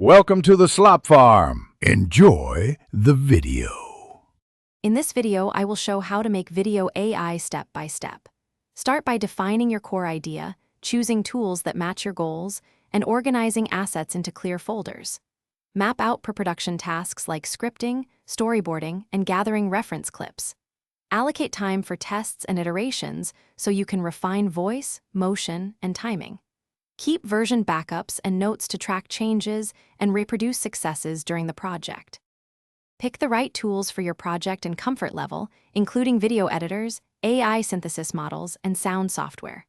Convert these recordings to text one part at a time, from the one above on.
Welcome to the Slop Farm. Enjoy the video. In this video, I will show how to make video AI step by step. Start by defining your core idea, choosing tools that match your goals, and organizing assets into clear folders. Map out pre-production tasks like scripting, storyboarding, and gathering reference clips. Allocate time for tests and iterations so you can refine voice, motion, and timing. Keep version backups and notes to track changes and reproduce successes during the project. Pick the right tools for your project and comfort level, including video editors, AI synthesis models, and sound software.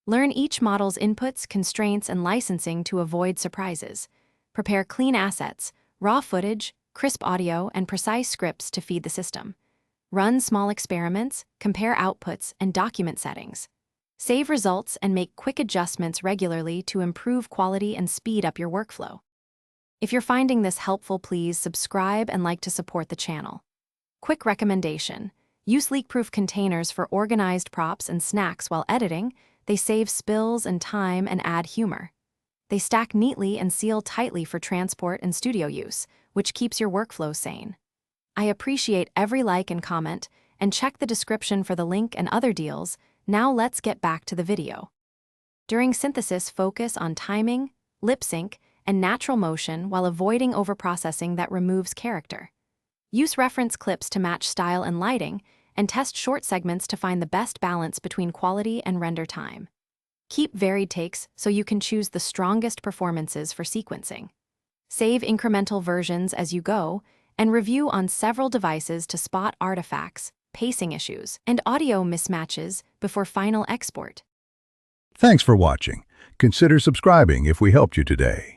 Learn each model's inputs, constraints, and licensing to avoid surprises. Prepare clean assets, raw footage, crisp audio, and precise scripts to feed the system. Run small experiments, compare outputs, and document settings. Save results and make quick adjustments regularly to improve quality and speed up your workflow. If you're finding this helpful, please subscribe and like to support the channel. Quick recommendation: use leak-proof containers for organized props and snacks while editing. They save spills and time and add humor. They stack neatly and seal tightly for transport and studio use, which keeps your workflow sane. I appreciate every like and comment, and check the description for the link and other deals. Now let's get back to the video. During synthesis, focus on timing, lip sync, and natural motion while avoiding overprocessing that removes character. Use reference clips to match style and lighting, and test short segments to find the best balance between quality and render time. Keep varied takes so you can choose the strongest performances for sequencing. Save incremental versions as you go, and review on several devices to spot artifacts, pacing issues, and audio mismatches before final export. Thanks for watching. Consider subscribing if we helped you today.